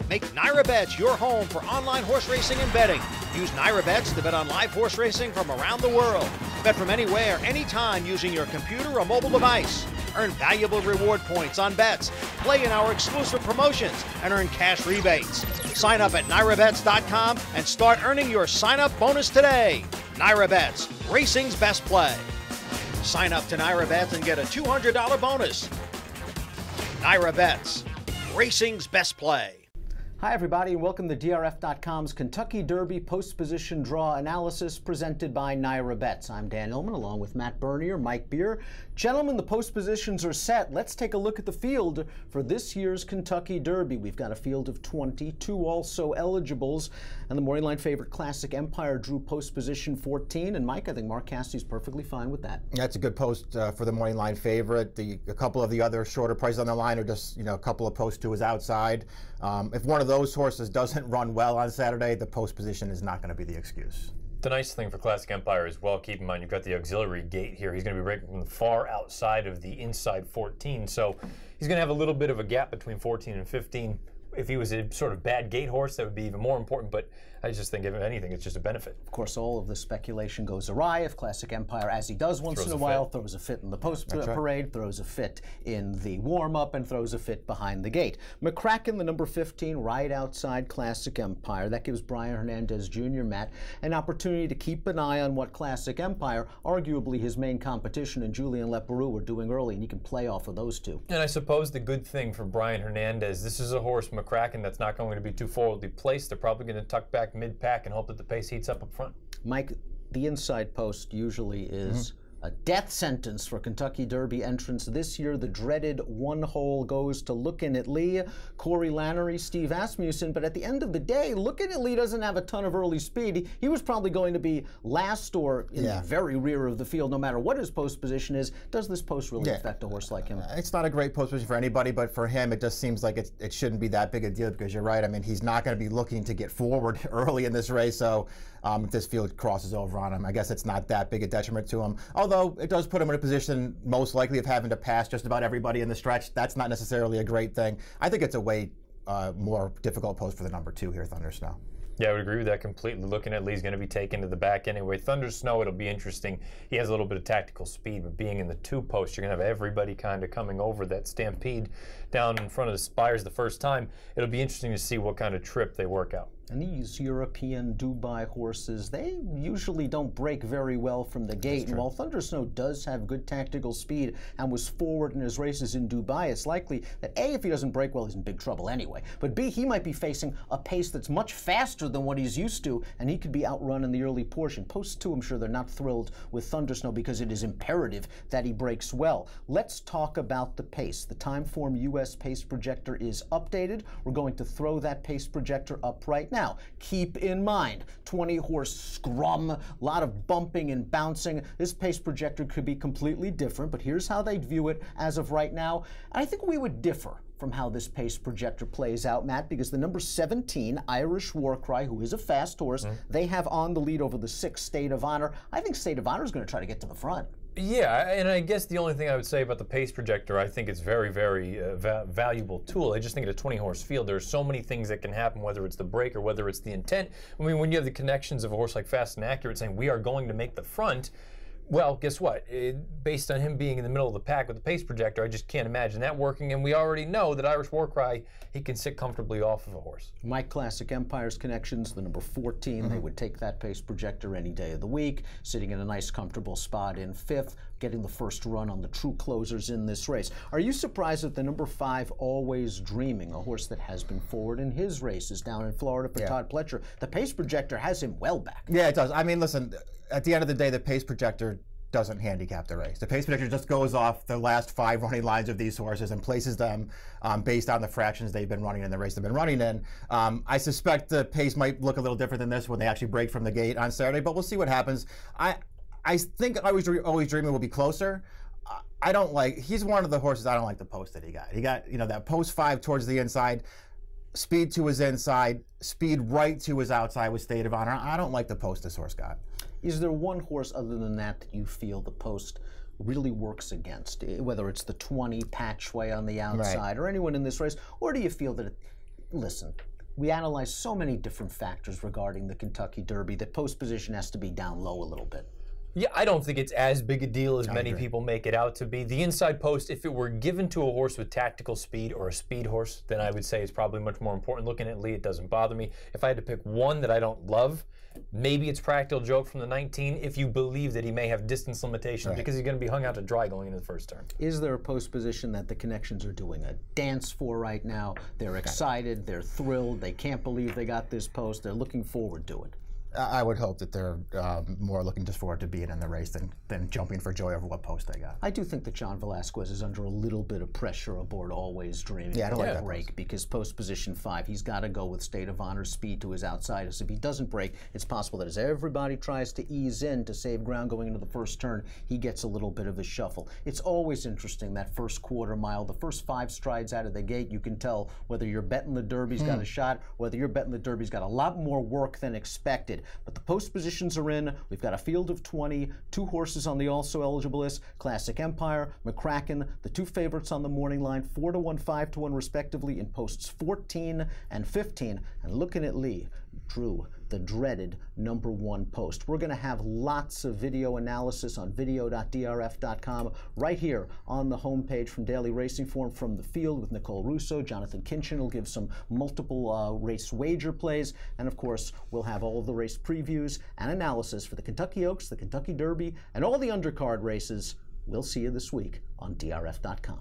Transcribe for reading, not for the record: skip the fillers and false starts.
Make NYRA Bets your home for online horse racing and betting. Use NYRA Bets to bet on live horse racing from around the world. Bet from anywhere, anytime using your computer or mobile device. Earn valuable reward points on bets, play in our exclusive promotions, and earn cash rebates. Sign up at NYRABets.com and start earning your sign-up bonus today. NYRA Bets, racing's best play. Sign up to NYRA Bets and get a $200 bonus. NYRA Bets, racing's best play. Hi everybody and welcome to DRF.com's Kentucky Derby post-position draw analysis presented by NYRA Bets. I'm Dan Illman along with Matt Bernier, Mike Beer. Gentlemen, the post positions are set. Let's take a look at the field for this year's Kentucky Derby. We've got a field of 22 also eligibles, and the morning line favorite Classic Empire drew post position 14. And Mike, I think Mark Cassidy's perfectly fine with that. That's a good post for the morning line favorite. A couple of the other shorter prices on the line are just a couple of posts to his outside. If one of those horses doesn't run well on Saturday, the post position is not going to be the excuse. The nice thing for Classic Empire as well, keep in mind you've got the auxiliary gate here. He's going to be right from the far outside of the inside 14, so he's going to have a little bit of a gap between 14 and 15. If he was a sort of bad gate horse, that would be even more important, but I just think if anything, it's just a benefit. Of course, all of the speculation goes awry if Classic Empire, as he does once in a while, throws a fit in the post parade, throws a fit in the warm-up, and throws a fit behind the gate. McCracken, the number 15, right outside Classic Empire. That gives Brian Hernandez Jr., Matt, an opportunity to keep an eye on what Classic Empire, arguably his main competition, and Julian Leparoux are doing early, and he can play off of those two. And I suppose the good thing for Brian Hernandez, this is a horse, McCracken, that's not going to be too forwardly placed. They're probably going to tuck back mid-pack and hope that the pace heats up front. Mike, the inside post usually is a death sentence for Kentucky Derby entrants. This year, the dreaded one hole goes to Lookin' at Lee, Corey Lannery, Steve Asmussen. But at the end of the day, Lookin' at Lee doesn't have a ton of early speed. He was probably going to be last or in the very rear of the field, no matter what his post position is. Does this post really affect a horse like him? It's not a great post position for anybody, but for him, it just seems like it shouldn't be that big a deal because you're right. I mean, he's not going to be looking to get forward early in this race, so if this field crosses over on him, I guess it's not that big a detriment to him. Although it does put him in a position most likely of having to pass just about everybody in the stretch. That's not necessarily a great thing. I think it's a way more difficult post for the number 2 here, Thunder Snow. Yeah, I would agree with that completely. Looking at Lee's going to be taken to the back anyway. Thunder Snow, it'll be interesting. He has a little bit of tactical speed, but being in the 2 post, you're going to have everybody kind of coming over that stampede down in front of the spires the first time. It'll be interesting to see what kind of trip they work out. And these European Dubai horses, they usually don't break very well from the gate. And while Thunder Snow does have good tactical speed and was forward in his races in Dubai, it's likely that A, if he doesn't break well, he's in big trouble anyway. But B, he might be facing a pace that's much faster than what he's used to, and he could be outrun in the early portion. Post 2, I'm sure they're not thrilled with Thunder Snow because it is imperative that he breaks well. Let's talk about the pace. The Timeform US pace projector is updated. We're going to throw that pace projector up right now. Keep in mind, 20-horse scrum, a lot of bumping and bouncing. This pace projector could be completely different, but here's how they view it as of right now. And I think we would differ from how this pace projector plays out, Matt, because the number 17, Irish Warcry, who is a fast horse, they have on the lead over the 6, State of Honor. I think State of Honor is going to try to get to the front. Yeah, and I guess the only thing I would say about the pace projector, I think it's very, very valuable tool. I just think at a 20-horse field, there are so many things that can happen, whether it's the break or whether it's the intent. I mean, when you have the connections of a horse like Fast and Accurate saying, we are going to make the front, well, guess what? Based on him being in the middle of the pack with the pace projector, I just can't imagine that working. And we already know that Irish Warcry, he can sit comfortably off of a horse. Mike, Classic Empire's connections, the number 14, they would take that pace projector any day of the week, sitting in a nice, comfortable spot in 5th, getting the first run on the true closers in this race. Are you surprised that the number 5, Always Dreaming, a horse that has been forward in his races down in Florida for Todd Pletcher, the pace projector has him well back? Yeah, it does. I mean, listen, at the end of the day, the pace projector doesn't handicap the race. The pace projector just goes off the last 5 running lines of these horses and places them based on the fractions they've been running in the race they've been running in. I suspect the pace might look a little different than this when they actually break from the gate on Saturday, but we'll see what happens. I think Always Dreaming will be closer. I don't like, he's one of the horses I don't like the post that he got. He got, that post 5 towards the inside, speed to his inside, speed right to his outside with State of Honor. I don't like the post this horse got. Is there one horse other than that that you feel the post really works against, whether it's the 20 Patchway on the outside or anyone in this race, or do you feel that, listen, We analyze so many different factors regarding the Kentucky Derby that post position has to be down low a little bit. Yeah, I don't think it's as big a deal as many people make it out to be. The inside post, if it were given to a horse with tactical speed or a speed horse, then I would say it's probably much more important. Looking at Lee, it doesn't bother me. If I had to pick one that I don't love, maybe it's Practical Joke from the 19 if you believe that he may have distance limitations because he's going to be hung out to dry going into the first turn. Is there a post position that the Connections are doing a dance for right now? They're excited, they're thrilled, they can't believe they got this post, they're looking forward to it. I would hope that they're more looking just forward to being in the race than jumping for joy over what post they got. I do think that John Velasquez is under a little bit of pressure aboard Always Dreaming. Yeah, I don't like that break because post position 5, he's got to go with State of Honor speed to his outsiders. If he doesn't break, it's possible that as everybody tries to ease in to save ground going into the first turn, he gets a little bit of a shuffle. It's always interesting, that first quarter mile, the first 5 strides out of the gate, you can tell whether you're betting the Derby's got a shot, whether you're betting the Derby's got a lot more work than expected. But the post positions are in. We've got a field of 20, 2 horses on the also eligible list, Classic Empire, McCracken, the 2 favorites on the morning line, 4-1, 5-1 respectively in posts 14 and 15. And looking at Lee, Drew, the dreaded #1 post. We're going to have lots of video analysis on video.drf.com right here on the homepage from Daily Racing Form from the field with Nicole Russo. Jonathan Kinchin will give some multiple race wager plays. And of course, we'll have all of the race previews and analysis for the Kentucky Oaks, the Kentucky Derby, and all the undercard races. We'll see you this week on drf.com.